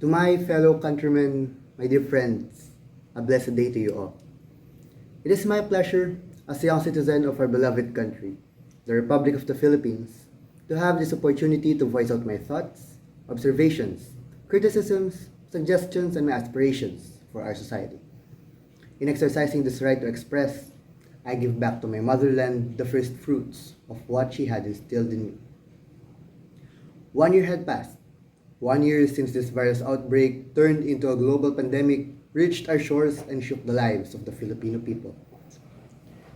To my fellow countrymen, my dear friends, a blessed day to you all. It is my pleasure, as a young citizen of our beloved country, the Republic of the Philippines, to have this opportunity to voice out my thoughts, observations, criticisms, suggestions, and my aspirations for our society. In exercising this right to express, I give back to my motherland the first fruits of what she had instilled in me. 1 year had passed. 1 year since this virus outbreak turned into a global pandemic, reached our shores, and shook the lives of the Filipino people.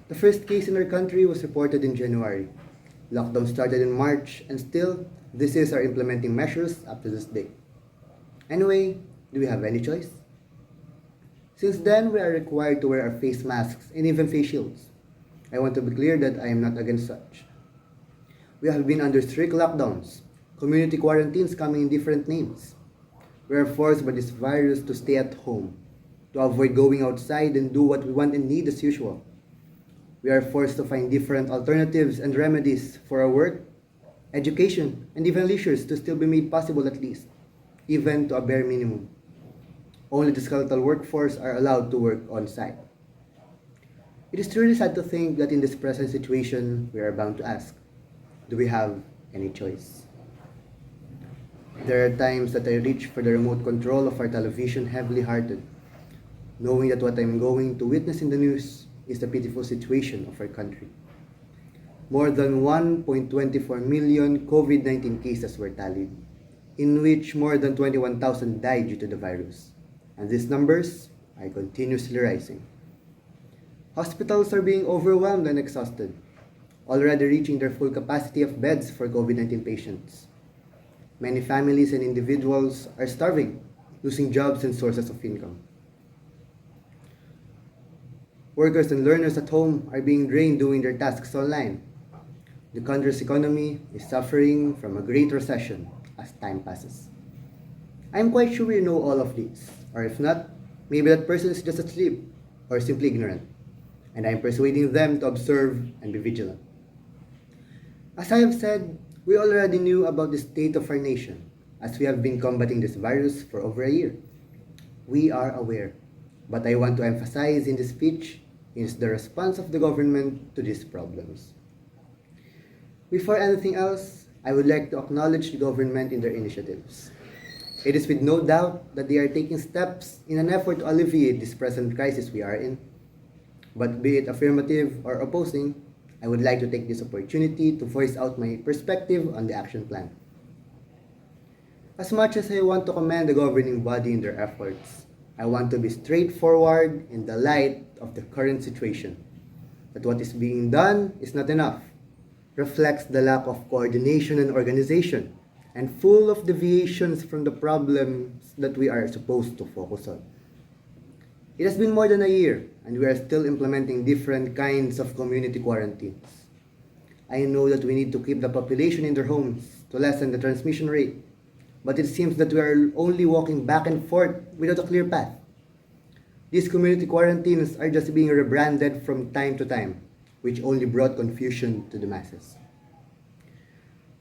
The first case in our country was reported in January. Lockdown started in March, and still, this is our implementing measures up to this day. Anyway, do we have any choice? Since then, we are required to wear our face masks and even face shields. I want to be clear that I am not against such. We have been under strict lockdowns, community quarantines coming in different names. We are forced by this virus to stay at home, to avoid going outside and do what we want and need as usual. We are forced to find different alternatives and remedies for our work, education, and even leisures to still be made possible at least, even to a bare minimum. Only the skeletal workforce are allowed to work on site. It is truly sad to think that in this present situation, we are bound to ask, do we have any choice? There are times that I reach for the remote control of our television heavily hearted, knowing that what I'm going to witness in the news is the pitiful situation of our country. More than 1.24 million COVID-19 cases were tallied, in which more than 21,000 died due to the virus. And these numbers are continuously rising. Hospitals are being overwhelmed and exhausted, already reaching their full capacity of beds for COVID-19 patients. Many families and individuals are starving, losing jobs and sources of income. Workers and learners at home are being drained doing their tasks online. The country's economy is suffering from a great recession as time passes. I am quite sure you know all of this, or if not, maybe that person is just asleep or simply ignorant, and I am persuading them to observe and be vigilant. As I have said, we already knew about the state of our nation, as we have been combating this virus for over a year. We are aware, but I want to emphasize in this speech is the response of the government to these problems. Before anything else, I would like to acknowledge the government in their initiatives. It is with no doubt that they are taking steps in an effort to alleviate this present crisis we are in. But be it affirmative or opposing, I would like to take this opportunity to voice out my perspective on the action plan. As much as I want to commend the governing body in their efforts, I want to be straightforward in the light of the current situation, that what is being done is not enough, reflects the lack of coordination and organization, and full of deviations from the problems that we are supposed to focus on. It has been more than a year, and we are still implementing different kinds of community quarantines. I know that we need to keep the population in their homes to lessen the transmission rate, but it seems that we are only walking back and forth without a clear path. These community quarantines are just being rebranded from time to time, which only brought confusion to the masses.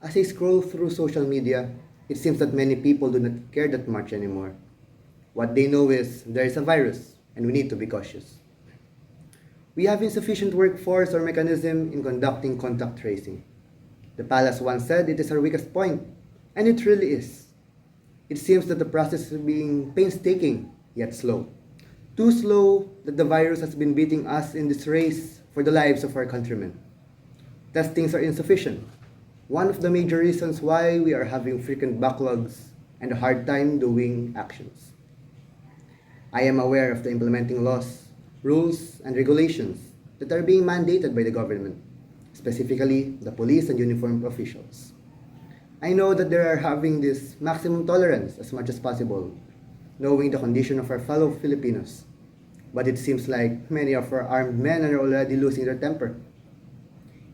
As I scroll through social media, it seems that many people do not care that much anymore. What they know is there is a virus and we need to be cautious. We have insufficient workforce or mechanism in conducting contact tracing. The palace once said it is our weakest point, and it really is. It seems that the process is being painstaking yet slow. Too slow that the virus has been beating us in this race for the lives of our countrymen. Testings are insufficient. One of the major reasons why we are having frequent backlogs and a hard time doing actions. I am aware of the implementing laws, rules, and regulations that are being mandated by the government, specifically the police and uniformed officials. I know that they are having this maximum tolerance as much as possible, knowing the condition of our fellow Filipinos. But it seems like many of our armed men are already losing their temper.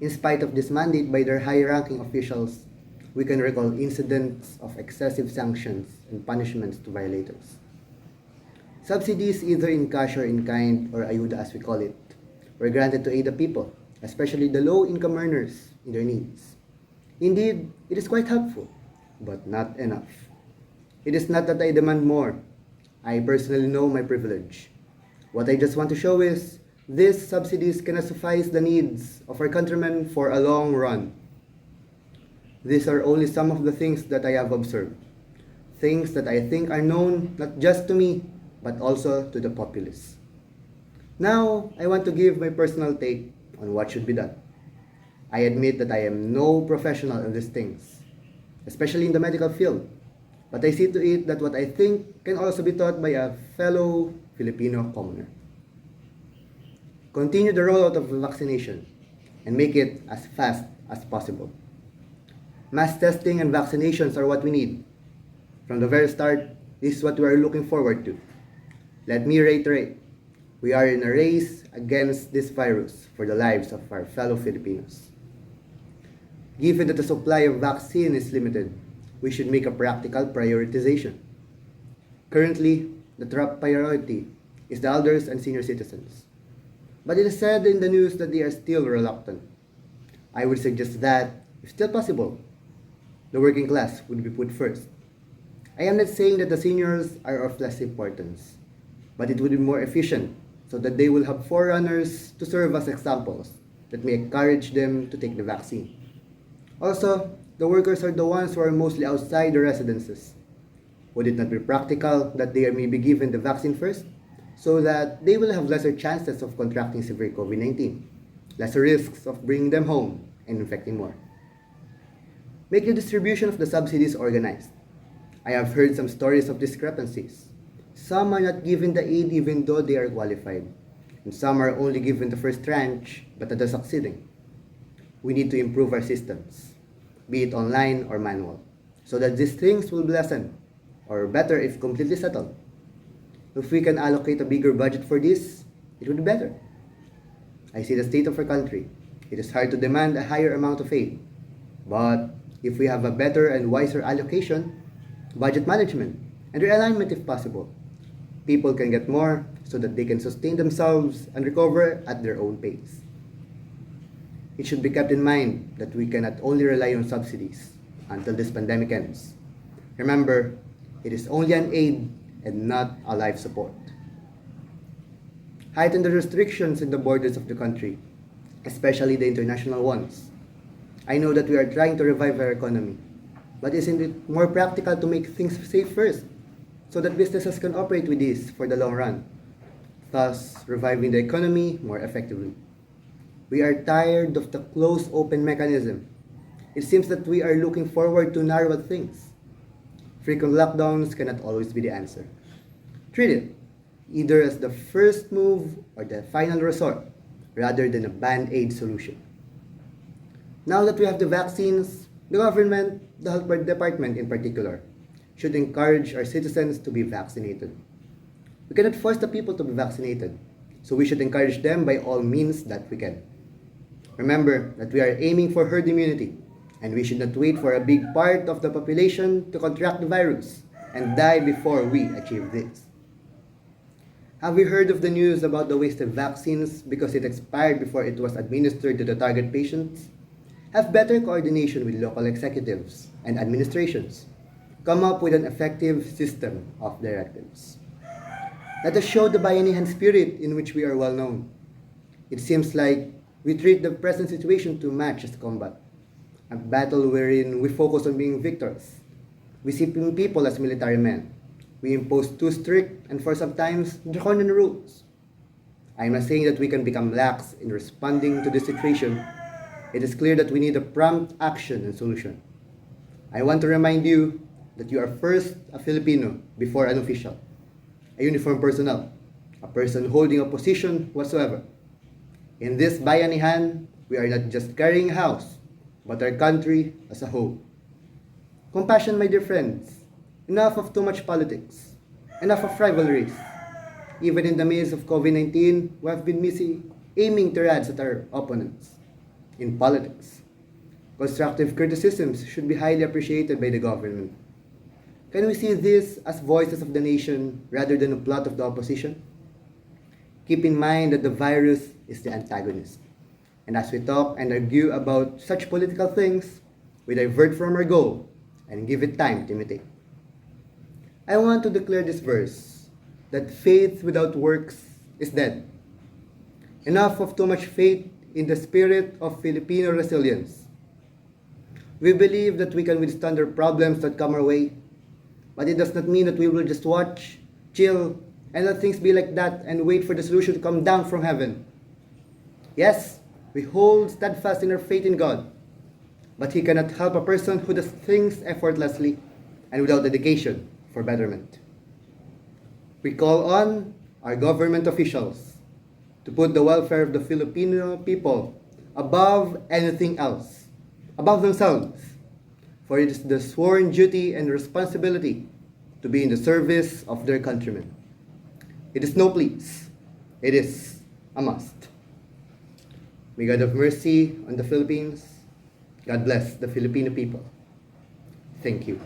In spite of this mandate by their high-ranking officials, we can recall incidents of excessive sanctions and punishments to violators. Subsidies, either in cash or in kind, or ayuda as we call it, were granted to aid the people, especially the low-income earners, in their needs. Indeed, it is quite helpful, but not enough. It is not that I demand more. I personally know my privilege. What I just want to show is these subsidies cannot suffice the needs of our countrymen for a long run. These are only some of the things that I have observed. Things that I think are known not just to me, but also to the populace. Now, I want to give my personal take on what should be done. I admit that I am no professional in these things, especially in the medical field, but I see to it that what I think can also be taught by a fellow Filipino commoner. Continue the rollout of vaccination and make it as fast as possible. Mass testing and vaccinations are what we need. From the very start, this is what we are looking forward to. Let me reiterate, we are in a race against this virus for the lives of our fellow Filipinos. Given that the supply of vaccine is limited, we should make a practical prioritization. Currently, the top priority is the elders and senior citizens. But it is said in the news that they are still reluctant. I would suggest that, if still possible, the working class would be put first. I am not saying that the seniors are of less importance, but it would be more efficient so that they will have forerunners to serve as examples that may encourage them to take the vaccine. Also, the workers are the ones who are mostly outside the residences. Would it not be practical that they may be given the vaccine first so that they will have lesser chances of contracting severe COVID-19, lesser risks of bringing them home and infecting more? Make the distribution of the subsidies organized. I have heard some stories of discrepancies. Some are not given the aid even though they are qualified, and some are only given the first tranche but not the succeeding. We need to improve our systems, be it online or manual, so that these things will be lessened, or better if completely settled. If we can allocate a bigger budget for this, it would be better. I see the state of our country. It is hard to demand a higher amount of aid, but if we have a better and wiser allocation, budget management, and realignment if possible, people can get more so that they can sustain themselves and recover at their own pace. It should be kept in mind that we cannot only rely on subsidies until this pandemic ends. Remember, it is only an aid and not a life support. Heighten the restrictions in the borders of the country, especially the international ones. I know that we are trying to revive our economy, but isn't it more practical to make things safe first so that businesses can operate with this for the long run, thus reviving the economy more effectively? We are tired of the closed open mechanism. It seems that we are looking forward to narrow things. Frequent lockdowns cannot always be the answer. Treat it either as the first move or the final resort rather than a band-aid solution. Now that we have the vaccines, the government, the health department in particular, should encourage our citizens to be vaccinated. We cannot force the people to be vaccinated, so we should encourage them by all means that we can. Remember that we are aiming for herd immunity, and we should not wait for a big part of the population to contract the virus and die before we achieve this. Have you heard of the news about the wasted vaccines because it expired before it was administered to the target patients? Have better coordination with local executives and administrations. Come up with an effective system of directives. Let us show the bayanihan spirit in which we are well known. It seems like we treat the present situation too much as combat, a battle wherein we focus on being victors. We see people as military men. We impose too strict and for sometimes draconian rules. I am not saying that we can become lax in responding to this situation. It is clear that we need a prompt action and solution. I want to remind you that you are first a Filipino before an official, a uniformed personnel, a person holding a position whatsoever. In this bayanihan, we are not just carrying a house, but our country as a whole. Compassion, my dear friends. Enough of too much politics. Enough of rivalries. Even in the midst of COVID-19, we have been aiming tirades at our opponents. In politics, constructive criticisms should be highly appreciated by the government. Can we see this as voices of the nation rather than a plot of the opposition? Keep in mind that the virus is the antagonist. And as we talk and argue about such political things, we divert from our goal and give it time to imitate. I want to declare this verse that faith without works is dead. Enough of too much faith in the spirit of Filipino resilience. We believe that we can withstand the problems that come our way, but it does not mean that we will just watch, chill, and let things be like that and wait for the solution to come down from heaven. Yes, we hold steadfast in our faith in God, but He cannot help a person who does things effortlessly and without dedication for betterment. We call on our government officials to put the welfare of the Filipino people above anything else, above themselves, for it is the sworn duty and responsibility to be in the service of their countrymen. It is no please, it is a must. May God have mercy on the Philippines. God bless the Filipino people. Thank you.